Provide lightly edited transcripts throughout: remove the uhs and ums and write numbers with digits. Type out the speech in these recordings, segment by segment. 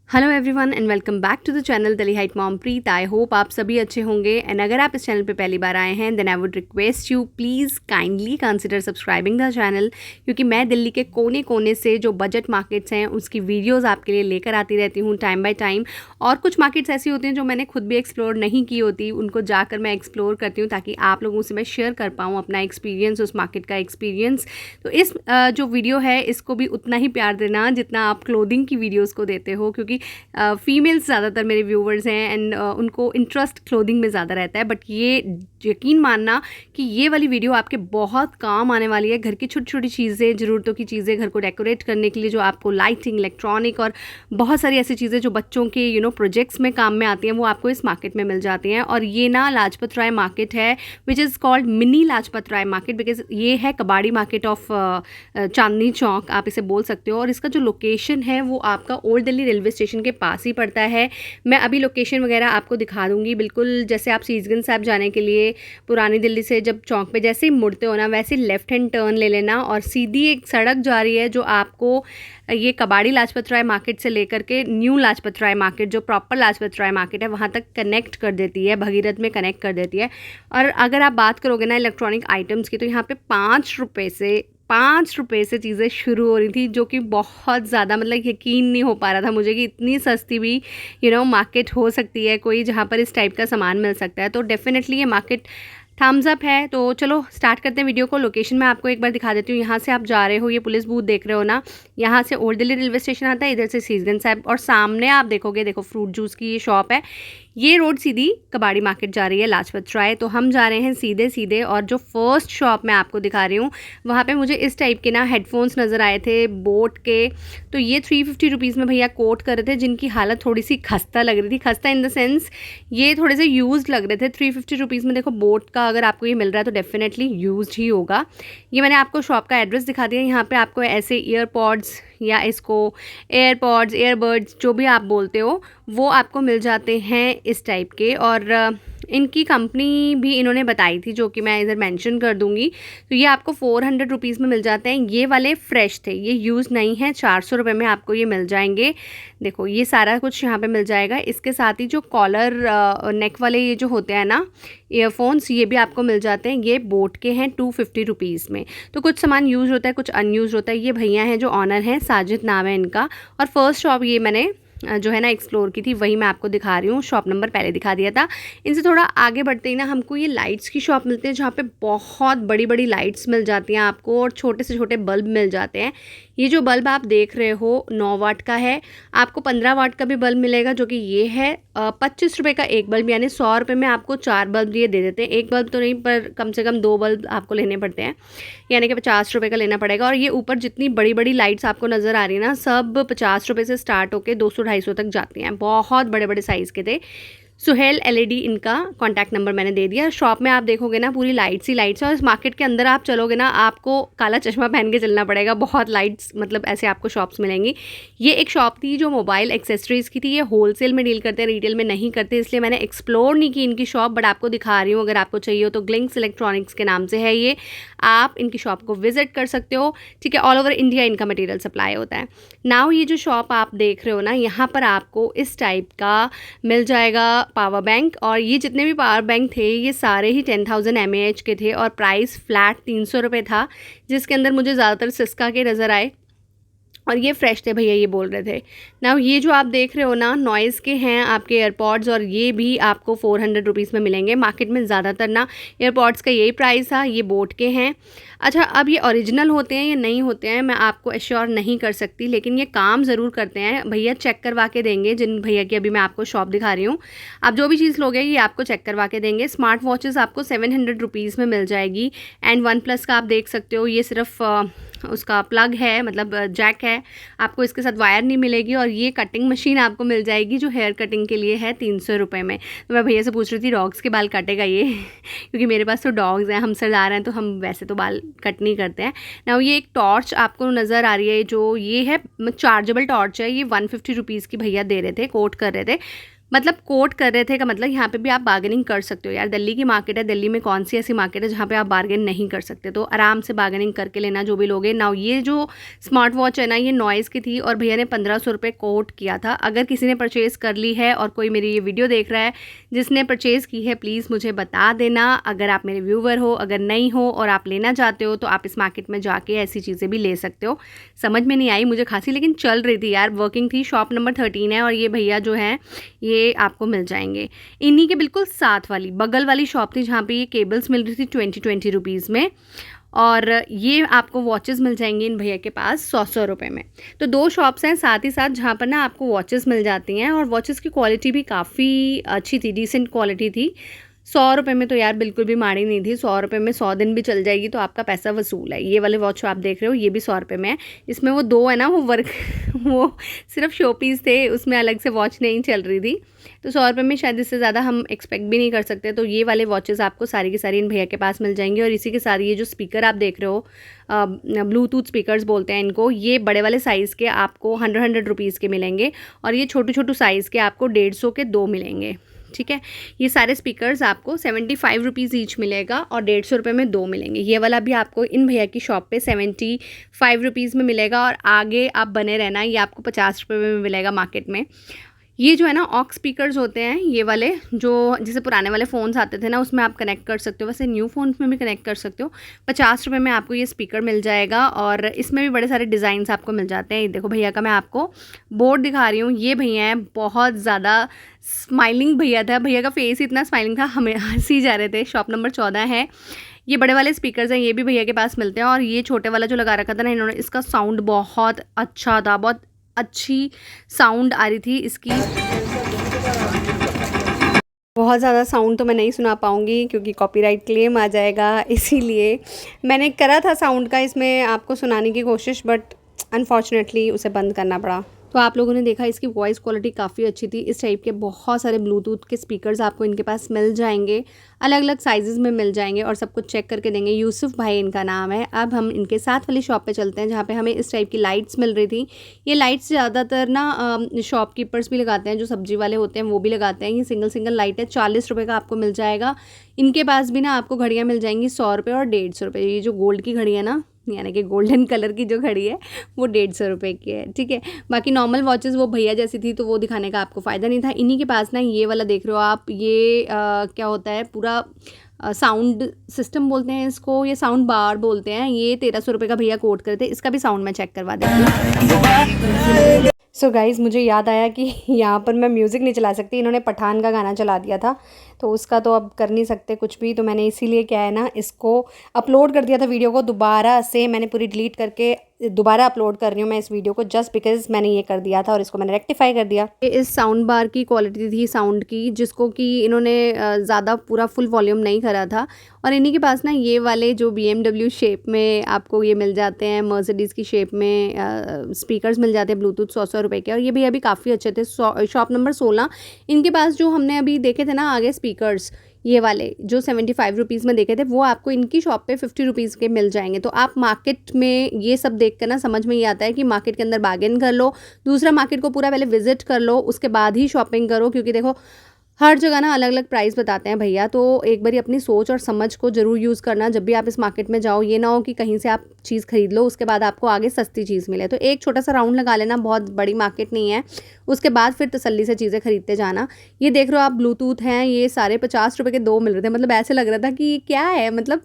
Hello everyone and welcome back to the channel Delhi height mom Preet. I hope आप सभी अच्छे होंगे एंड अगर आप इस चैनल पे पहली बार आए हैं then I would request you please kindly consider subscribing the channel, क्योंकि मैं दिल्ली के कोने कोने से जो बजट मार्केट्स हैं उसकी वीडियोस आपके लिए लेकर आती रहती हूँ टाइम बाय टाइम। और कुछ मार्केट्स ऐसी होती हैं जो मैंने खुद भी एक्सप्लोर नहीं की होती, उनको जाकर मैं एक्सप्लोर करती हूँ ताकि आप लोगों से मैं शेयर कर पाऊँ अपना एक्सपीरियंस, उस मार्केट का एक्सपीरियंस। तो इस जो वीडियो है इसको भी उतना ही प्यार देना जितना आप क्लोथिंग की वीडियोज़ को देते हो, क्योंकि फीमेल्स ज़्यादातर मेरे व्यूवर्स हैं एंड उनको इंटरेस्ट क्लोथिंग में ज़्यादा रहता है। बट ये यकीन मानना कि ये वाली वीडियो आपके बहुत काम आने वाली है। घर की छोटी छोटी चीज़ें, ज़रूरतों की चीज़ें, घर को डेकोरेट करने के लिए जो आपको लाइटिंग, इलेक्ट्रॉनिक और बहुत सारी ऐसी चीज़ें जो बच्चों के प्रोजेक्ट्स में काम में आती हैं वो आपको इस मार्केट में मिल जाती हैं। और ये ना लाजपत राय मार्केट है which is called mini Lajpat Rai market, because ये है कबाड़ी मार्केट ऑफ चांदनी चौक, आप इसे बोल सकते हो। और इसका जो लोकेशन है वो आपका ओल्ड दिल्ली रेलवे स्टेशन के पास ही पड़ता है। मैं अभी लोकेशन वगैरह आपको दिखा दूंगी। बिल्कुल जैसे आप सीसगंज साहब जाने के लिए पुरानी दिल्ली से जब चौक पे जैसे ही मुड़ते हो ना, वैसे लेफ्ट हैंड टर्न ले लेना और सीधी एक सड़क जा रही है जो आपको ये कबाड़ी लाजपत राय मार्केट से लेकर के न्यू लाजपत राय मार्केट, जो प्रॉपर लाजपत राय मार्केट है, वहाँ तक कनेक्ट कर देती है, भगीरथ में कनेक्ट कर देती है। और अगर आप बात करोगे ना इलेक्ट्रॉनिक आइटम्स की, तो यहाँ पे 5 रुपये से चीज़ें शुरू हो रही थी, जो कि बहुत ज़्यादा, मतलब यकीन नहीं हो पा रहा था मुझे कि इतनी सस्ती भी मार्केट हो सकती है कोई, जहाँ पर इस टाइप का सामान मिल सकता है। तो डेफिनेटली ये मार्केट थम्स अप है। तो चलो स्टार्ट करते हैं वीडियो को। लोकेशन मैं आपको एक बार दिखा देती हूँ। यहाँ से आप जा रहे हो, ये पुलिस बूथ देख रहे हो ना, यहाँ से ओल्ड दिल्ली रेलवे स्टेशन आता है, इधर से सीसगंज साहब, और सामने आप देखोगे, देखो फ्रूट जूस की ये शॉप है। ये रोड सीधी कबाड़ी मार्केट जा रही है, लाजपत राय। तो हम जा रहे हैं सीधे सीधे, और जो फर्स्ट शॉप मैं आपको दिखा रही हूँ वहाँ पे मुझे इस टाइप के ना हेडफोन्स नज़र आए थे बोट के। तो ये 350 रुपीज़ में भैया कोट कर रहे थे, जिनकी हालत थोड़ी सी खस्ता लग रही थी। खस्ता इन द सेंस ये थोड़े से यूज्ड लग रहे थे। 350 रुपीज़ में देखो बोट का अगर आपको ये मिल रहा है तो डेफिनेटली यूज्ड ही होगा। ये मैंने आपको शॉप का एड्रेस दिखा दिया। यहाँ पे आपको ऐसे ईयरपॉड्स या इसको एयरपॉड्स, एयरबड्स, जो भी आप बोलते हो, वो आपको मिल जाते हैं इस टाइप के। और इनकी कंपनी भी इन्होंने बताई थी, जो कि मैं इधर मेंशन कर दूंगी। तो ये आपको 400 रुपीज़ में मिल जाते हैं। ये वाले फ्रेश थे, ये यूज़ नहीं है। 400 रुपये में आपको ये मिल जाएंगे। देखो ये सारा कुछ यहाँ पे मिल जाएगा। इसके साथ ही जो कॉलर नेक वाले ये जो होते हैं ना ईयरफोन्स, ये भी आपको मिल जाते हैं। ये बोट के हैं 250 रुपीज़ में। तो कुछ सामान यूज़ होता है, कुछ अनयूज़ होता है। ये भैया हैं जो ऑनर हैं, साजिद नाम है इनका। और फर्स्ट शॉप ये मैंने जो है ना एक्सप्लोर की थी, वही मैं आपको दिखा रही हूँ। शॉप नंबर पहले दिखा दिया था। इनसे थोड़ा आगे बढ़ते ही ना हमको ये लाइट्स की शॉप मिलती है, जहाँ पे बहुत बड़ी बड़ी लाइट्स मिल जाती हैं आपको, और छोटे से छोटे बल्ब मिल जाते हैं। ये जो बल्ब आप देख रहे हो 9 वाट का है। आपको 15 वाट का भी बल्ब मिलेगा, जो कि ये है 25 रुपये का एक बल्ब, यानी 100 रुपये में आपको 4 बल्ब ये दे देते हैं। एक बल्ब तो नहीं, पर कम से कम 2 बल्ब आपको लेने पड़ते हैं, यानी कि 50 रुपये का लेना पड़ेगा। और ये ऊपर जितनी बड़ी बड़ी लाइट्स आपको नज़र आ रही है ना, सब 50 रुपये से स्टार्ट होकर 200-250 तक जाती हैं। बहुत बड़े बड़े साइज़ के थे। सुहेल एलईडी इनका कॉन्टैक्ट नंबर मैंने दे दिया। शॉप में आप देखोगे ना पूरी लाइट्स ही लाइट्स है, और इस मार्केट के अंदर आप चलोगे ना, आपको काला चश्मा पहन के चलना पड़ेगा। बहुत लाइट्स, मतलब ऐसे आपको शॉप्स मिलेंगी। ये एक शॉप थी जो मोबाइल एक्सेसरीज़ की थी। ये होलसेल में डील करते हैं, रिटेल में नहीं करते, इसलिए मैंने एक्सप्लोर नहीं की इनकी शॉप, बट आपको दिखा रही हूँ। अगर आपको चाहिए हो तो ग्लिंक्स इलेक्ट्रॉनिक्स के नाम से है ये, आप इनकी शॉप को विजिट कर सकते हो। ठीक है, ऑल ओवर इंडिया इनका मटेरियल सप्लाई होता है। नाउ ये जो शॉप आप देख रहे हो ना, यहाँ पर आपको इस टाइप का मिल जाएगा पावर बैंक। और ये जितने भी पावर बैंक थे ये सारे ही 10,000 mAh के थे, और प्राइस फ्लैट 300 रुपये था, जिसके अंदर मुझे ज़्यादातर सिस्का के नज़र आए, और ये फ्रेश थे भैया, ये बोल रहे थे ना। ये जो आप देख रहे हो ना नॉइज़ के हैं आपके एयरपॉड्स, और ये भी आपको 400 रुपीज़ में मिलेंगे। मार्केट में ज़्यादातर ना एयरपॉड्स का यही प्राइस था। ये बोट के हैं। अच्छा, अब ये ओरिजिनल होते हैं या नहीं होते हैं मैं आपको एश्योर नहीं कर सकती, लेकिन ये काम ज़रूर करते हैं। भैया चेक करवा के देंगे, जिन भैया की अभी मैं आपको शॉप दिखा रही हूँ। आप जो भी चीज़ लोगे ये आपको चेक करवा के देंगे। स्मार्ट वॉचेस आपको 700 रुपीज़ में मिल जाएगी। एंड OnePlus का आप देख सकते हो, ये सिर्फ उसका प्लग है, मतलब जैक है, आपको इसके साथ वायर नहीं मिलेगी। और ये कटिंग मशीन आपको मिल जाएगी जो हेयर कटिंग के लिए है, 300 रुपये में। तो मैं भैया से पूछ रही थी डॉग्स के बाल काटेगा ये क्योंकि मेरे पास तो डॉग्स हैं, हम सरदार हैं, तो हम वैसे तो बाल कट नहीं करते हैं ना। ये एक टॉर्च आपको नज़र आ रही है, जो ये है चार्जेबल टॉर्च है। ये 150 रुपीज़ की भैया दे रहे थे, कोट कर रहे थे। मतलब कोट कर रहे थे का मतलब यहाँ पे भी आप बार्गेनिंग कर सकते हो यार। दिल्ली की मार्केट है, दिल्ली में कौन सी ऐसी मार्केट है जहाँ पे आप बार्गेन नहीं कर सकते, तो आराम से बार्गेनिंग करके लेना जो भी लोगे ना। ये जो स्मार्ट वॉच है ना, ये नॉइज़ की थी और भैया ने 1500 रुपये कोट किया था। अगर किसी ने परचेज़ कर ली है और कोई मेरी ये वीडियो देख रहा है जिसने परचेज़ की है, प्लीज़ मुझे बता देना। अगर आप मेरे व्यूवर हो, अगर नहीं हो और आप लेना चाहते हो तो आप इस मार्केट में जाके ऐसी चीज़ें भी ले सकते हो। समझ में नहीं आई मुझे खासी, लेकिन चल रही थी यार, वर्किंग थी। शॉप नंबर 13 है और ये भैया जो हैं ये आपको मिल जाएंगे। इन्हीं के बिल्कुल साथ वाली बगल वाली शॉप थी जहाँ पे ये केबल्स मिल रही थी 20 रुपीज़ में, और ये आपको वॉचेस मिल जाएंगी इन भैया के पास 100 रुपये में। तो 2 शॉप्स हैं साथ ही साथ जहाँ पर ना आपको वॉचेस मिल जाती हैं, और वॉचेस की क्वालिटी भी काफ़ी अच्छी थी, डिसेंट क्वालिटी थी। 100 रुपये में तो यार बिल्कुल भी माड़ी नहीं थी। 100 रुपये में 100 दिन भी चल जाएगी, तो आपका पैसा वसूल है। ये वाले वॉच आप देख रहे हो ये भी 100 रुपये में है। इसमें वो 2 है ना, वो वर्क वो सिर्फ शो पीस थे, उसमें अलग से वॉच नहीं चल रही थी। तो 100 रुपये में शायद इससे ज़्यादा हम एक्सपेक्ट भी नहीं कर सकते। तो ये वाले वॉचेस आपको सारी की सारी इन भैया के पास मिल जाएंगी। और इसी के साथ ये जो स्पीकर आप देख रहे हो, ब्लूटूथ स्पीकर्स बोलते हैं इनको, ये बड़े वाले साइज़ के आपको 100 रुपीज़ के मिलेंगे, और ये छोटे छोटे साइज़ के आपको 150 के 2 मिलेंगे। ठीक है, ये सारे स्पीकर्स आपको 75 रुपीज़ ईच मिलेगा और 150 रुपये में 2 मिलेंगे। ये वाला भी आपको इन भैया की शॉप पे 75 रुपीज़ में मिलेगा, और आगे आप बने रहना, ये आपको 50 रुपये में मिलेगा मार्केट में। ये जो है ना ऑक्स स्पीकर्स होते हैं ये वाले, जो जैसे पुराने वाले फ़ोन्स आते थे ना उसमें आप कनेक्ट कर सकते हो, वैसे न्यू फ़ोन्स में भी कनेक्ट कर सकते हो। 50 रुपये में आपको ये स्पीकर मिल जाएगा, और इसमें भी बड़े सारे डिज़ाइंस आपको मिल जाते हैं। ये देखो भैया का मैं आपको बोर्ड दिखा रही हूँ। ये भैया हैं बहुत ज़्यादा स्माइलिंग भैया था, भैया का फेस इतना स्माइलिंग था, हमें हंसी जा रहे थे। शॉप नंबर 14 है। ये बड़े वाले स्पीकर्स हैं, ये भी भैया के पास मिलते हैं। और ये छोटे वाला जो लगा रखा था ना इन्होंने, इसका साउंड बहुत अच्छा था, बहुत अच्छी साउंड आ रही थी इसकी। बहुत ज़्यादा साउंड तो मैं नहीं सुना पाऊँगी क्योंकि कॉपीराइट क्लेम आ जाएगा, इसीलिए मैंने करा था साउंड का इसमें आपको सुनाने की कोशिश, बट अनफॉर्चुनेटली उसे बंद करना पड़ा। तो आप लोगों ने देखा इसकी वॉइस क्वालिटी काफ़ी अच्छी थी। इस टाइप के बहुत सारे ब्लूटूथ के स्पीकर्स आपको इनके पास मिल जाएंगे, अलग अलग साइजेस में मिल जाएंगे, और सब कुछ चेक करके देंगे। यूसुफ भाई इनका नाम है। अब हम इनके साथ वाली शॉप पे चलते हैं जहाँ पे हमें इस टाइप की लाइट्स मिल रही थी। ये लाइट्स ज़्यादातर ना शॉपकीपर्स भी लगाते हैं, जो सब्जी वाले होते हैं वो भी लगाते हैं। ये सिंगल सिंगल लाइट है, 40 रुपये का आपको मिल जाएगा। इनके पास भी ना आपको घड़ियाँ मिल जाएंगी 100 रुपये और 150 रुपये। ये जो गोल्ड की घड़ी है ना, यानी कि गोल्डन कलर की जो घड़ी है वो 150 रुपये की है। ठीक है, बाकी नॉर्मल वॉचेस वो भैया जैसी थी तो वो दिखाने का आपको फ़ायदा नहीं था। इन्हीं के पास ना ये वाला देख रहे हो आप, ये क्या होता है, पूरा साउंड सिस्टम बोलते हैं इसको, ये साउंड बार बोलते हैं। ये 1300 रुपये का भैया कोट करे थे। इसका भी साउंड मैं चेक करवा देती हूँ। सो गाइज़ मुझे याद आया कि यहाँ पर मैं म्यूज़िक नहीं चला सकती, इन्होंने पठान का गाना चला दिया था, तो उसका तो अब कर नहीं सकते कुछ भी। तो मैंने इसीलिए क्या है ना, इसको अपलोड कर दिया था वीडियो को, दोबारा से मैंने पूरी डिलीट करके दोबारा अपलोड कर रही हूँ मैं इस वीडियो को, जस्ट बिकॉज मैंने ये कर दिया था और इसको मैंने रेक्टिफाई कर दिया। ये इस साउंड बार की क्वालिटी थी साउंड की, जिसको कि इन्होंने ज़्यादा पूरा फुल वॉल्यूम नहीं करा था। और इन्हीं के पास ना ये वाले जो BMW शेप में आपको ये मिल जाते हैं, मर्सिडीज़ की शेप में स्पीकर्स मिल जाते हैं ब्लूटूथ 100 रुपये के, और ये भी अभी काफ़ी अच्छे थे। शॉप नंबर 16 इनके पास जो हमने अभी देखे थे ना आगे स्पीकर्स, ये वाले जो 75 रुपीज़ में देखे थे, वो आपको इनकी शॉप पे 50 रुपीज़ के मिल जाएंगे। तो आप मार्केट में ये सब देख कर ना समझ में ये आता है कि मार्केट के अंदर बार्गेन कर लो, दूसरा मार्केट को पूरा पहले विजिट कर लो, उसके बाद ही शॉपिंग करो, क्योंकि देखो हर जगह ना अलग अलग प्राइस बताते हैं भैया। तो एक बारी अपनी सोच और समझ को ज़रूर यूज़ करना जब भी आप इस मार्केट में जाओ। ये ना हो कि कहीं से आप चीज़ खरीद लो उसके बाद आपको आगे सस्ती चीज़ मिले। तो एक छोटा सा राउंड लगा लेना, बहुत बड़ी मार्केट नहीं है, उसके बाद फिर तसल्ली से चीज़ें खरीदते जाना। ये देख रहे हो आप ब्लूटूथ हैं, ये सारे 50 रुपये के 2 मिल रहे थे। मतलब ऐसे लग रहा था कि क्या है, मतलब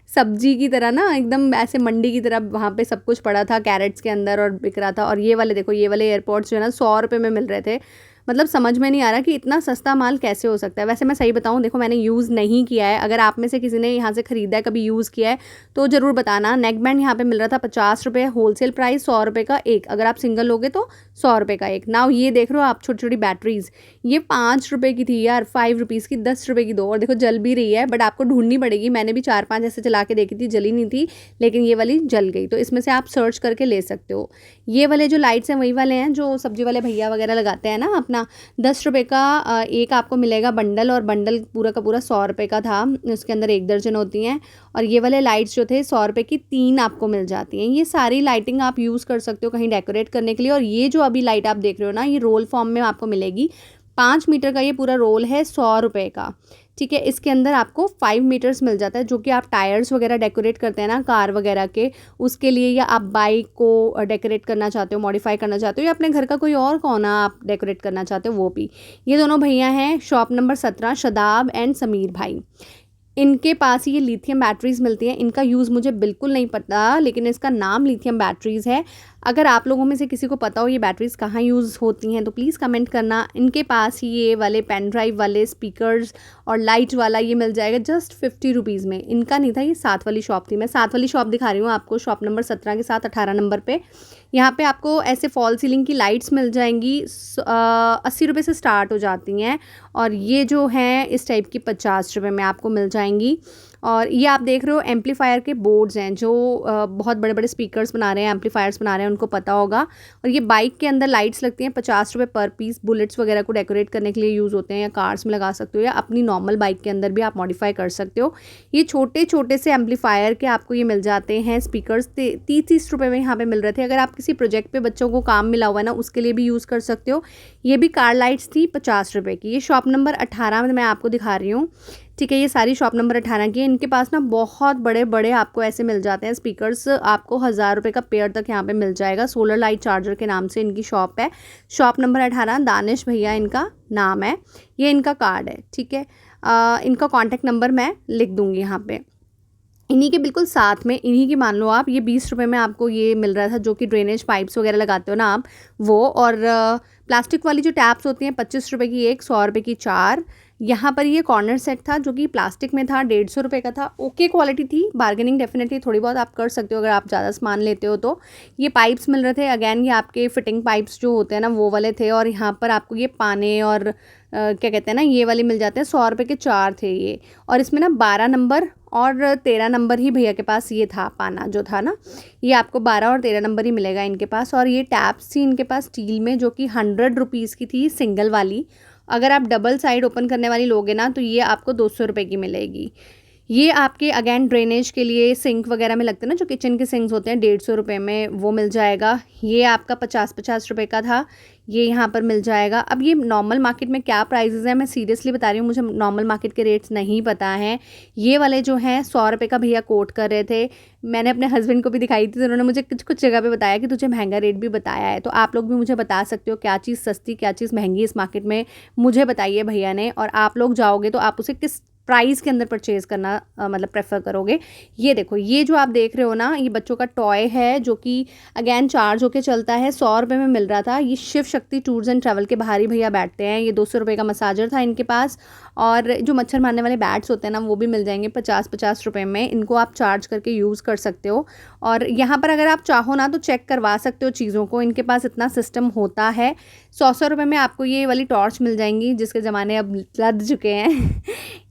सब्जी की तरह ना, एकदम ऐसे मंडी की तरह वहाँ पे सब कुछ पड़ा था कैरेट्स के अंदर और बिक रहा था। और ये वाले देखो, ये वाले एयरपोर्ट्स जो है ना 100 रुपये में मिल रहे थे। मतलब समझ में नहीं आ रहा कि इतना सस्ता माल कैसे हो सकता है। वैसे मैं सही बताऊं, देखो मैंने यूज़ नहीं किया है, अगर आप में से किसी ने यहाँ से ख़रीदा है, कभी यूज़ किया है तो ज़रूर बताना। नेक बैंड यहाँ पे मिल रहा था 50 रुपये, होलसेल प्राइस 100 रुपये का एक, अगर आप सिंगल लोगे तो 100 रुपये का एक। नाउ ये देख रहे हो आप छोटी छोटी बैटरीज़, ये 5 रुपये की थी यार, 5 रुपीज़ की 10 रुपये की 2, और देखो जल भी रही है, बट आपको ढूंढनी पड़ेगी। मैंने भी 4-5 ऐसे चला के देखी थी, जली नहीं थी, लेकिन ये वाली जल गई। तो इसमें से आप सर्च करके ले सकते हो। ये वाले जो लाइट्स हैं वही वाले हैं जो सब्जी वाले भैया वगैरह लगाते हैं ना अपना। 10 रुपये का एक आपको मिलेगा बंडल, और बंडल पूरा का पूरा 100 रुपये का था, उसके अंदर 1 दर्जन होती हैं। और ये वाले लाइट्स जो थे 100 रुपये की 3 आपको मिल जाती हैं। ये सारी लाइटिंग आप यूज़ कर सकते हो कहीं डेकोरेट करने के लिए। और ये जो अभी लाइट आप देख रहे हो ना, ये रोल फॉर्म में आपको मिलेगी 5 मीटर का ये पूरा रोल है 100 रुपये का, ठीक है। इसके अंदर आपको 5 मीटर्स मिल जाता है, जो कि आप टायर्स वगैरह डेकोरेट करते हैं ना कार वगैरह के, उसके लिए, या आप बाइक को डेकोरेट करना चाहते हो, मॉडिफाई करना चाहते हो, या अपने घर का कोई और कोना आप डेकोरेट करना चाहते हो वो भी। ये दोनों भैया हैं shop number 17, Shadab and Sameer भाई। इनके पास ये लिथियम बैटरीज़ मिलती हैं। इनका यूज़ मुझे बिल्कुल नहीं पता, लेकिन इसका नाम लिथियम बैटरीज़ है। अगर आप लोगों में से किसी को पता हो ये बैटरीज़ कहाँ यूज़ होती हैं तो प्लीज़ कमेंट करना। इनके पास ये वाले पेन ड्राइव वाले स्पीकर्स और लाइट वाला ये मिल जाएगा जस्ट 50 रुपीज़ में। इनका नहीं था, ये 7 वाली शॉप थी। मैं 7 वाली शॉप दिखा रही हूँ आपको, शॉप नंबर 17 के साथ 18 नंबर पे। यहाँ पे आपको ऐसे फॉल सीलिंग की लाइट्स मिल जाएंगी, 80 रुपये से स्टार्ट हो जाती हैं, और ये जो हैं इस टाइप की 50 रुपये में आपको मिल जाएंगी। और ये आप देख रहे हो एम्पलीफायर के बोर्ड्स हैं, जो बहुत बड़े बड़े स्पीकर्स बना रहे हैं, एम्पलीफायर्स बना रहे हैं, उनको पता होगा। और ये बाइक के अंदर लाइट्स लगती हैं 50 रुपये पर पीस, बुलेट्स वगैरह को डेकोरेट करने के लिए यूज़ होते हैं, या कार्स में लगा सकते हो, या अपनी नॉर्मल बाइक के अंदर भी आप मॉडिफाई कर सकते हो। ये छोटे छोटे से एम्पलीफायर के आपको ये मिल जाते हैं स्पीकर्स, 30-30 रुपये में यहाँ पे मिल रहे थे। अगर आप किसी प्रोजेक्ट पे बच्चों को काम मिला हुआ है ना, उसके लिए भी यूज़ कर सकते हो। ये भी कार लाइट्स थी 50 रुपये की। ये शॉप नंबर 18 में मैं आपको दिखा रही हूँ, ठीक है। ये सारी शॉप नंबर 18 की है। इनके पास ना बहुत बड़े बड़े आपको ऐसे मिल जाते हैं स्पीकर्स, आपको 1000 रुपये का पेयर तक यहाँ पे मिल जाएगा। सोलर लाइट चार्जर के नाम से इनकी शॉप है। शॉप नंबर 18, दानिश भैया इनका नाम है। ये इनका कार्ड है, ठीक है। इनका कॉन्टैक्ट नंबर मैं लिख दूँगी यहाँ पे। इन्हीं के बिल्कुल साथ में, इन्हीं की मान लो आप, ये 20 रुपये में आपको ये मिल रहा था, जो कि ड्रेनेज पाइप्स वगैरह लगाते हो ना आप, वो। और प्लास्टिक वाली जो टैप्स होती हैं 25 रुपये की एक, 100 रुपये की 4। यहाँ पर ये कॉर्नर सेट था जो कि प्लास्टिक में था, 150 रुपये का था। ओके क्वालिटी थी, बार्गेनिंग डेफिनेटली थोड़ी बहुत आप कर सकते हो अगर आप ज़्यादा सामान लेते हो तो। ये पाइप्स मिल रहे थे, अगैन ये आपके फिटिंग पाइप्स जो होते हैं ना वो वाले थे। और यहाँ पर आपको ये पाने और क्या कहते हैं ना, ये वाले मिल जाते हैं, 100 रुपये के 4 थे ये। और इसमें ना 12 नंबर और 13 नंबर ही भैया के पास ये था, पाना जो था ना, ये आपको 12 और 13 नंबर ही मिलेगा इनके पास। और ये टैप्स थी इनके पास स्टील में, जो कि 100 रुपीज़ की थी सिंगल वाली। अगर आप डबल साइड ओपन करने वाली लोगे ना तो ये आपको 200 रुपये की मिलेगी। ये आपके अगैन ड्रेनेज के लिए सिंक वगैरह में लगते हैं ना, जो किचन के सिंक्स होते हैं, 150 रुपये में वो मिल जाएगा। ये आपका 50-50 रुपये का था, ये यहाँ पर मिल जाएगा। अब ये नॉर्मल मार्केट में क्या प्राइसेस हैं, मैं सीरियसली बता रही हूँ, मुझे नॉर्मल मार्केट के रेट्स नहीं पता हैं। ये वाले जो हैं 100 रुपये का भैया कोट कर रहे थे। मैंने अपने हस्बैंड को भी दिखाई थी, तो उन्होंने मुझे कुछ कुछ जगह पे बताया कि तुझे महंगा रेट भी बताया है। तो आप लोग भी मुझे बता सकते हो क्या चीज़ सस्ती क्या चीज़ महंगी इस मार्केट में, मुझे बताइए भैया ने। और आप लोग जाओगे तो आप उसे किस प्राइस के अंदर परचेज़ करना मतलब प्रेफर करोगे। ये देखो, ये जो आप देख रहे हो ना, ये बच्चों का टॉय है, जो कि अगैन चार्ज होके चलता है, 100 रुपये में मिल रहा था। ये Shiv Shakti tours and travel के बाहर ही भैया बैठते हैं। ये 200 रुपये का मसाजर था इनके पास। और जो मच्छर मारने वाले बैट्स होते हैं ना, वो भी मिल जाएंगे 50-50 रुपये में। इनको आप चार्ज करके यूज़ कर सकते हो। और यहाँ पर अगर आप चाहो ना तो चेक करवा सकते हो चीज़ों को, इनके पास इतना सिस्टम होता है। 100 रुपये में आपको ये वाली टॉर्च मिल जाएंगी, जिसके ज़माने अब लद चुके हैं।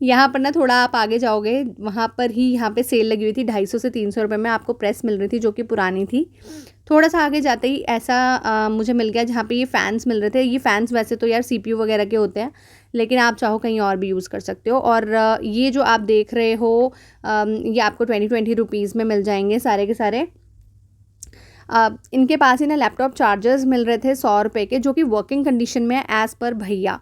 यहाँ पर ना थोड़ा आप आगे जाओगे, वहाँ पर ही यहाँ पे सेल लगी हुई थी, 250 से 300 रुपये में आपको प्रेस मिल रही थी, जो कि पुरानी थी। थोड़ा सा आगे जाते ही ऐसा मुझे मिल गया जहाँ पे ये फ़ैन्स मिल रहे थे। ये फ़ैन्स वैसे तो यार CPU वगैरह के होते हैं, लेकिन आप चाहो कहीं और भी यूज़ कर सकते हो। और ये जो आप देख रहे हो, ये आपको 20 रुपीज़ में मिल जाएंगे सारे के सारे। इनके पास ही ना लैपटॉप चार्जर्स मिल रहे थे 100 रुपये के, जो कि वर्किंग कंडीशन में है एज़ पर भैया।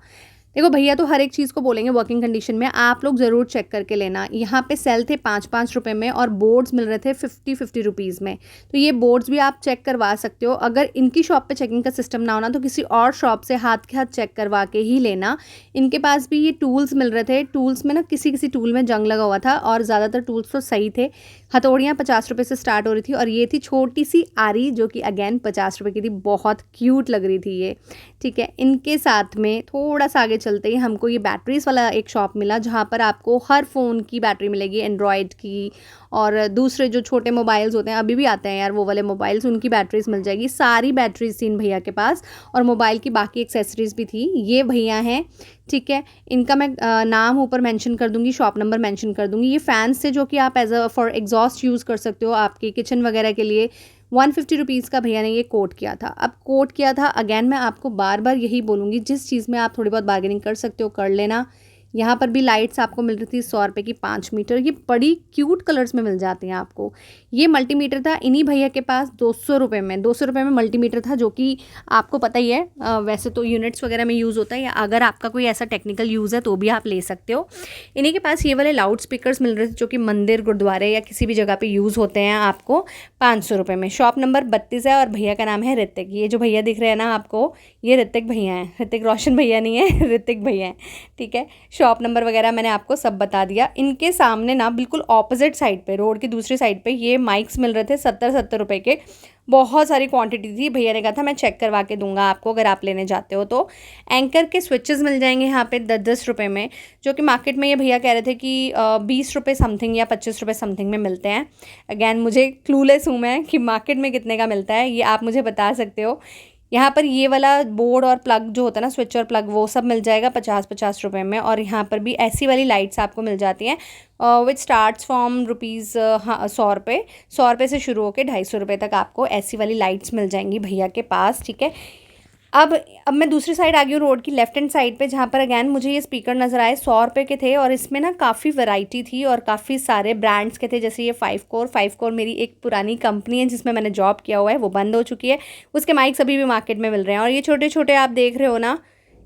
देखो भैया तो हर एक चीज़ को बोलेंगे वर्किंग कंडीशन में, आप लोग ज़रूर चेक करके लेना। यहाँ पे सेल थे 5-5 रुपये में, और बोर्ड्स मिल रहे थे 50-50 रुपीज़ में। तो ये बोर्ड्स भी आप चेक करवा सकते हो। अगर इनकी शॉप पे चेकिंग का सिस्टम ना होना तो किसी और शॉप से हाथ के हाथ चेक करवा के ही लेना। इनके पास भी ये टूल्स मिल रहे थे। टूल्स में ना किसी किसी टूल में जंग लगा हुआ था, और ज़्यादातर टूल्स तो सही थे। हथौड़ियाँ 50 रुपये से स्टार्ट हो रही थी, और ये थी छोटी सी आरी, जो कि अगैन 50 रुपये की थी। बहुत क्यूट लग रही थी ये, ठीक है। इनके साथ में थोड़ा सा आगे चलते ही हमको ये बैटरीज़ वाला एक शॉप मिला, जहाँ पर आपको हर फ़ोन की बैटरी मिलेगी, एंड्रॉयड की और दूसरे जो छोटे मोबाइल्स होते हैं, अभी भी आते हैं यार वो वाले मोबाइल्स, उनकी बैटरीज़ मिल जाएगी। सारी बैटरीज़ थी इन भैया के पास, और मोबाइल की बाकी एक्सेसरीज़ भी थी। ये भैया हैं, ठीक है। इनका मैं नाम ऊपर मेंशन कर दूंगी, शॉप नंबर मेंशन कर दूंगी। ये फ़ैन्स थे जो कि आप as a for exhaust use कर सकते हो आपके किचन वगैरह के लिए। 150 रुपीज़ का भैया ने ये कोट किया था। अब कोट किया था, अगैन मैं आपको बार बार यही बोलूँगी, जिस चीज़ में आप थोड़ी बहुत बार्गेनिंग कर सकते हो कर लेना। यहाँ पर भी लाइट्स आपको मिल रही थी 100 रुपये की 5 मीटर। ये बड़ी क्यूट कलर्स में मिल जाती हैं आपको। ये मल्टीमीटर था इन्हीं भैया के पास 200 रुपये में, 200 रुपये में मल्टीमीटर था, जो कि आपको पता ही है वैसे तो यूनिट्स वगैरह में यूज़ होता है, या अगर आपका कोई ऐसा टेक्निकल यूज़ है तो भी आप ले सकते हो। इन्हीं के पास ये वाले लाउड स्पीकर्स मिल रहे थे जो कि मंदिर, गुरुद्वारे या किसी भी जगह पे यूज़ होते हैं, आपको 500 रुपये में। शॉप नंबर 32 है और भैया का नाम है ऋतिक। ये जो भैया दिख रहे हैं ना आपको, ये ऋतिक भैया हैं, ऋतिक रोशन भैया नहीं है, ऋतिक भैया हैं, ठीक है। शॉप नंबर वगैरह मैंने आपको सब बता दिया। इनके सामने ना बिल्कुल ऑपोजिट साइड पे, रोड की दूसरी साइड पे, ये माइक्स मिल रहे थे 70 रुपये के। बहुत सारी क्वांटिटी थी। भैया ने कहा था मैं चेक करवा के दूंगा आपको अगर आप लेने जाते हो तो। एंकर के स्विचेस मिल जाएंगे यहाँ पे 10-10 रुपये में, जो कि मार्केट में ये भैया कह रहे थे कि 20 रुपये समथिंग या 25 रुपये समथिंग में मिलते हैं। अगैन मुझे क्लूलेस हूँ मैं कि मार्केट में कितने का मिलता है, ये आप मुझे बता सकते हो। यहाँ पर ये वाला बोर्ड और प्लग जो होता है ना, स्विच और प्लग, वो सब मिल जाएगा 50-50 रुपये में। और यहाँ पर भी ऐसी वाली लाइट्स आपको मिल जाती हैं विच स्टार्ट्स फ्रॉम रुपीज़ 100 रुपये, 100 रुपये से शुरू होकर 250 रुपये तक आपको ऐसी वाली लाइट्स मिल जाएंगी भैया के पास, ठीक है। अब मैं दूसरी साइड आ गई हूँ, रोड की लेफ्ट हैंड साइड पे, जहाँ पर अगैन मुझे ये स्पीकर नज़र आए 100 रुपये के थे। और इसमें ना काफ़ी वैरायटी थी और काफ़ी सारे ब्रांड्स के थे। जैसे ये 5 कोर मेरी एक पुरानी कंपनी है जिसमें मैंने जॉब किया हुआ है, वो बंद हो चुकी है। उसके माइक्स अभी भी मार्केट में मिल रहे हैं। और ये छोटे छोटे आप देख रहे हो ना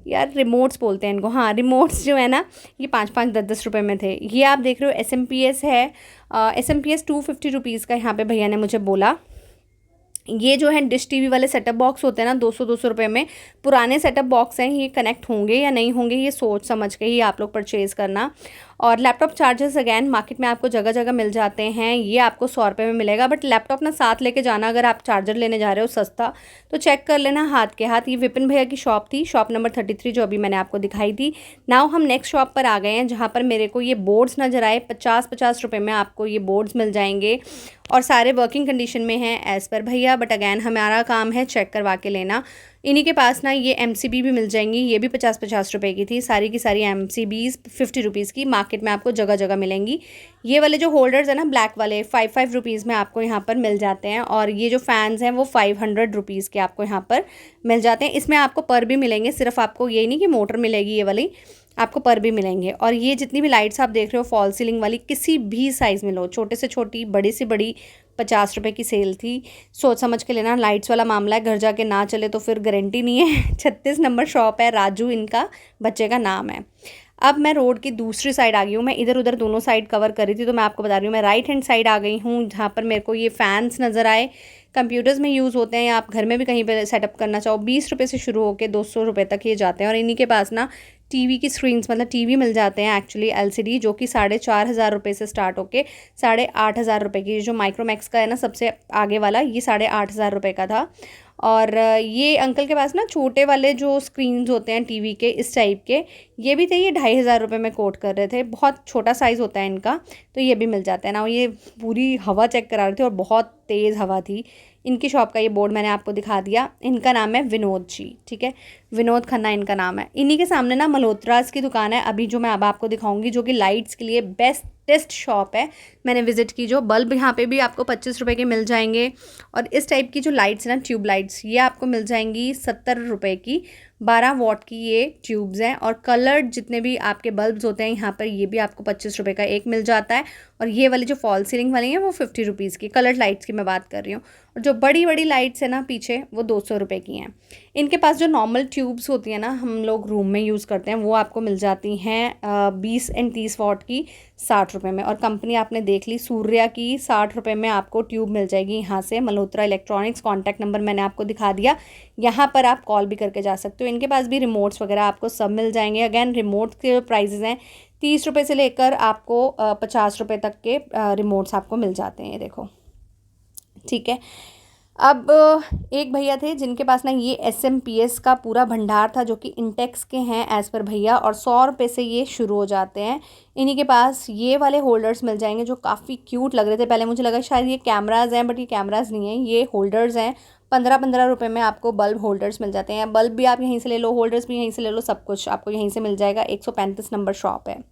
यार, रिमोट्स बोलते हैं इनको, हाँ रिमोट्स जो है ना, ये 5-5, 10-10 रुपये में थे। ये आप देख रहे हो SMPS है, SMPS 250 रुपीज़ का यहाँ पे भैया ने मुझे बोला। ये जो है डिश टीवी वाले सेटअप बॉक्स होते हैं ना, 200-200 रुपये में, पुराने सेटअप बॉक्स हैं। ये कनेक्ट होंगे या नहीं होंगे ये सोच समझ के ही आप लोग परचेज़ करना। और लैपटॉप चार्जर्स अगैन मार्केट में आपको जगह जगह मिल जाते हैं। ये आपको 100 रुपये में मिलेगा, बट लैपटॉप ना साथ लेके जाना, अगर आप चार्जर लेने जा रहे हो सस्ता तो चेक कर लेना हाथ के हाथ। ये विपिन भैया की शॉप थी, शॉप नंबर 33 जो अभी मैंने आपको दिखाई थी। नाउ हम नेक्स्ट शॉप पर आ गए हैं जहाँ पर मेरे को ये बोर्ड्स नज़र आए 50-50 रुपये में आपको ये बोर्ड्स मिल जाएंगे। और सारे वर्किंग कंडीशन में हैं एज़ पर भैया, बट अगैन हमारा काम है चेक करवा के लेना। इन्हीं के पास ना ये MCB भी मिल जाएंगी, ये भी 50-50 रुपये की थी। सारी की सारी MCBs 50 रुपीज़ की मार्केट में आपको जगह जगह मिलेंगी। ये वाले जो होल्डर्स हैं ना ब्लैक वाले, 5-5 रुपीज़ में आपको यहाँ पर मिल जाते हैं। और ये जो फ़ैन्स हैं वो 500 रुपीज़ के आपको यहाँ पर मिल जाते हैं। इसमें आपको पर भी मिलेंगे, सिर्फ आपको ये नहीं कि मोटर मिलेगी, ये वाली आपको पर भी मिलेंगे। और ये जितनी भी लाइट्स आप देख रहे हो फॉल सीलिंग वाली, किसी भी साइज़ में लो, छोटे से छोटी, बड़ी से बड़ी, 50 रुपये की सेल थी। सोच समझ के लेना, लाइट्स वाला मामला है, घर जाके ना चले तो फिर गारंटी नहीं है। 36 नंबर शॉप है, राजू इनका बच्चे का नाम है। अब मैं रोड की दूसरी साइड आ गई हूँ। मैं इधर उधर दोनों साइड कवर कर रही थी, तो मैं आपको बता रही हूँ मैं राइट हैंड साइड आ गई हूँ, जहाँ पर मेरे को ये फ़ैन्स नज़र आए। कंप्यूटर्स में यूज़ होते हैं या आप घर में भी कहीं पर सेटअप करना चाहो, 20 रुपये से शुरू होकर 200 रुपये तक ये जाते हैं। और इन्हीं के पास ना टीवी की स्क्रीन्स, मतलब टीवी मिल जाते हैं एक्चुअली LCD, जो कि 4,500 रुपये से स्टार्ट होके 8,500 रुपये की। जो माइक्रोमैक्स का है ना सबसे आगे वाला, ये 8,500 रुपये का था। और ये अंकल के पास ना छोटे वाले जो स्क्रीन्स होते हैं टीवी के, इस टाइप के, ये भी थे। ये 2,500 रुपये में कोट कर रहे थे, बहुत छोटा साइज़ होता है इनका, तो ये भी मिल जाता है ना। ये पूरी हवा चेक करा रहे थे और बहुत तेज़ हवा थी। इनकी शॉप का ये बोर्ड मैंने आपको दिखा दिया। इनका नाम है विनोद जी, ठीक है, विनोद खन्ना इनका नाम है। इन्हीं के सामने ना मल्होत्रास की दुकान है अभी, जो मैं अब आपको दिखाऊंगी, जो कि लाइट्स के लिए बेस्टेस्ट शॉप है। मैंने विजिट की, जो बल्ब यहाँ पे भी आपको 25 रुपये के मिल जाएंगे। और इस टाइप की जो लाइट्स हैं ना, ट्यूब लाइट्स, ये आपको मिल जाएंगी 70 रुपये की। 12 वॉट की ये ट्यूब्स हैं। और कलर्ड जितने भी आपके बल्ब्स होते हैं यहाँ पर, ये भी आपको 25 रुपये का एक मिल जाता है। और ये वाली जो फॉल सीलिंग वाली हैं वो 50 रुपीज़ की, कलर्ड लाइट्स की मैं बात कर रही हूँ। और जो बड़ी बड़ी लाइट्स है ना पीछे, वो 200 रुपये की हैं। इनके पास जो नॉर्मल ट्यूब्स होती हैं ना, हम लोग रूम में यूज़ करते हैं, वो आपको मिल जाती हैं 20 और 30 वॉट की 60 रुपये में। और कंपनी आपने देख ली सूर्या की, 60 रुपये में आपको ट्यूब मिल जाएगी यहाँ से, मल्होत्रा इलेक्ट्रॉनिक्स। कॉन्टैक्ट नंबर मैंने आपको दिखा दिया, यहाँ पर आप कॉल भी करके जा सकते हो। इनके पास भी रिमोट्स वगैरह आपको सब मिल जाएंगे। अगैन रिमोट के जो प्राइजेज़ हैं 30 रुपये से लेकर आपको 50 रुपये तक के रिमोट्स आपको मिल जाते हैं, ये देखो, ठीक है। अब एक भैया थे जिनके पास ना ये SMPS का पूरा भंडार था, जो कि इंटेक्स के हैं एज़ पर भैया, और 100 रुपये से ये शुरू हो जाते हैं। इन्हीं के पास ये वाले होल्डर्स मिल जाएंगे जो काफ़ी क्यूट लग रहे थे। पहले मुझे लगा शायद ये कैमराज़ हैं, बट ये कैमराज़ नहीं हैं, ये होल्डर्स हैं। 15-15 रुपये में आपको बल्ब होल्डर्स मिल जाते हैं। बल्ब भी आप यहीं से ले लो, होल्डर्स भी यहीं से ले लो, सब कुछ आपको यहीं से मिल जाएगा। 135 नंबर शॉप है।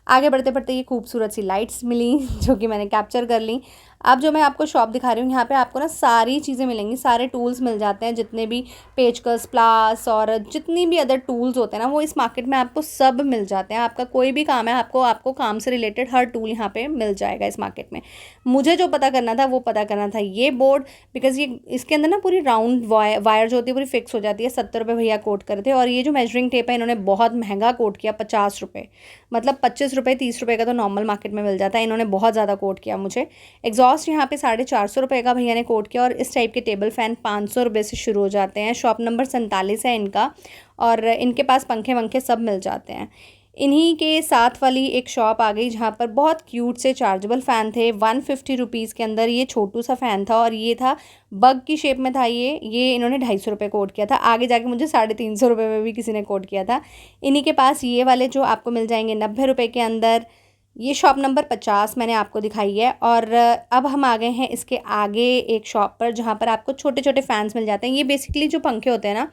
आगे बढ़ते बढ़ते ये खूबसूरत सी लाइट्स मिली जो कि मैंने कैप्चर कर ली। अब जो मैं आपको शॉप दिखा रही हूँ, यहाँ पे आपको ना सारी चीज़ें मिलेंगी, सारे टूल्स मिल जाते हैं, जितने भी पेचकस, प्लास और जितनी भी अदर टूल्स होते हैं ना, वो इस मार्केट में आपको सब मिल जाते हैं। आपका कोई भी काम है, आपको काम से रिलेटेड हर टूल यहाँ पे मिल जाएगा इस मार्केट में। मुझे जो पता करना था वो पता करना था ये बोर्ड, बिकॉज ये इसके अंदर ना पूरी राउंड वायर जो होती है पूरी फिक्स हो जाती है। 70 रुपये भैया कोट करे थे, और ये जो मेजरिंग टेप है इन्होंने बहुत महंगा कोट किया, 50 रुपये। मतलब 25 रुपये 30 रुपये का तो नॉर्मल मार्केट में मिल जाता है, इन्होंने बहुत ज़्यादा कोट किया मुझे। एग्जॉस्ट यहाँ पे 450 रुपये का भैया ने कोट किया, और इस टाइप के टेबल फ़ैन 500 रुपये से शुरू हो जाते हैं। शॉप नंबर 47 है इनका, और इनके पास पंखे वंखे सब मिल जाते हैं। इन्हीं के साथ वाली एक शॉप आ गई जहाँ पर बहुत क्यूट से चार्जेबल फ़ैन थे। 150 रुपीज़ के अंदर ये छोटू सा फ़ैन था, और ये था बग की शेप में था। ये इन्होंने 250 रुपये कोट किया था। आगे जाके मुझे 350 रुपये में भी किसी ने कोट किया था। इन्हीं के पास ये वाले जो आपको मिल जाएंगे 90 रुपये के अंदर। ये शॉप नंबर 50 मैंने आपको दिखाई है। और अब हम आ गए हैं इसके आगे एक शॉप पर, जहाँ पर आपको छोटे छोटे फ़ैन्स मिल जाते हैं। ये बेसिकली जो पंखे होते हैं ना,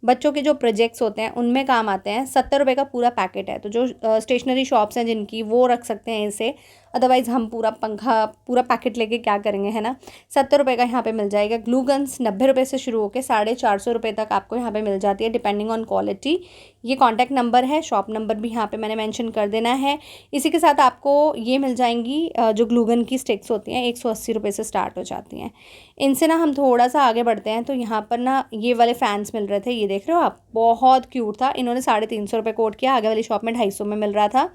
बच्चों के जो प्रोजेक्ट्स होते हैं उनमें काम आते हैं। 70 रुपये का पूरा पैकेट है, तो जो स्टेशनरी शॉप्स हैं जिनकी, वो रख सकते हैं इसे। अदरवाइज़ हम पूरा पैकेट लेके क्या करेंगे, है ना। 70 रुपये का यहाँ पे मिल जाएगा। ग्लू गन्स 90 रुपये से शुरू होकर 450 रुपये तक आपको यहाँ पे मिल जाती है, डिपेंडिंग ऑन क्वालिटी। ये कॉन्टैक्ट नंबर है, शॉप नंबर भी यहाँ पे मैंने मेंशन कर देना है। इसी के साथ आपको ये मिल जाएंगी जो ग्लू गन की स्टिक्स होती हैं, 180 रुपये से स्टार्ट हो जाती हैं। इनसे ना हम थोड़ा सा आगे बढ़ते हैं, तो यहाँ पर ना ये वाले फ़ैन्स मिल रहे थे, ये देख रहे हो आप, बहुत क्यूट था। इन्होंने 350 रुपये कोट किया, आगे वाली शॉप में 250 में मिल रहा था।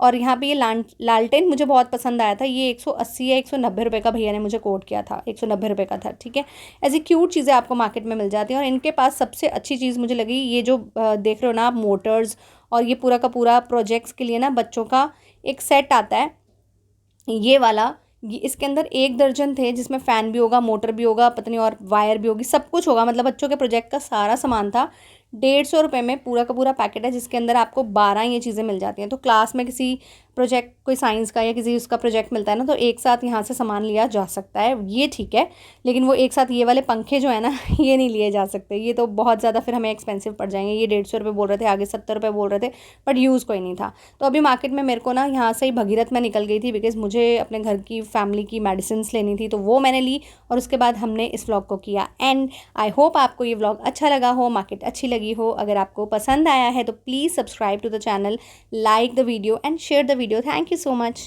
और यहाँ पे ये लालटेन मुझे बहुत पसंद आया था। ये 180 या 190 रुपये का भैया ने मुझे कोट किया था, 190 रुपये का था, ठीक है। ऐसी क्यूट चीज़ें आपको मार्केट में मिल जाती हैं। और इनके पास सबसे अच्छी चीज़ मुझे लगी, ये जो देख रहे हो ना आप, मोटर्स, और ये पूरा का पूरा प्रोजेक्ट्स के लिए ना बच्चों का एक सेट आता है, ये वाला। इसके अंदर 1 दर्जन थे, जिसमें फ़ैन भी होगा, मोटर भी होगा, पता नहीं और वायर भी होगी, सब कुछ होगा। मतलब बच्चों के प्रोजेक्ट का सारा सामान था। 150 रुपये में पूरा का पूरा पैकेट है, जिसके अंदर आपको 12 ये चीज़ें मिल जाती हैं। तो क्लास में किसी प्रोजेक्ट, कोई साइंस का या किसी उसका प्रोजेक्ट मिलता है ना, तो एक साथ यहाँ से सामान लिया जा सकता है, ये ठीक है। लेकिन वो एक साथ ये वाले पंखे जो है ना ये नहीं लिए जा सकते, ये तो बहुत ज़्यादा फिर हमें एक्सपेंसिव पड़ जाएंगे। ये 150 रुपये बोल रहे थे, आगे 70 रुपये बोल रहे थे, बट यूज़ कोई नहीं था। तो अभी मार्केट में मेरे को ना यहाँ से ही भगीरथ में निकल गई थी, बिकॉज़ मुझे अपने घर की फैमिली की मेडिसिन लेनी थी, तो वो मैंने ली, और उसके बाद हमने इस व्लॉग को किया। एंड आई होप आपको ये व्लॉग अच्छा लगा हो, मार्केट अच्छी लगी हो। अगर आपको पसंद आया है तो please subscribe to the channel, like the video and share the video. Thank you so much.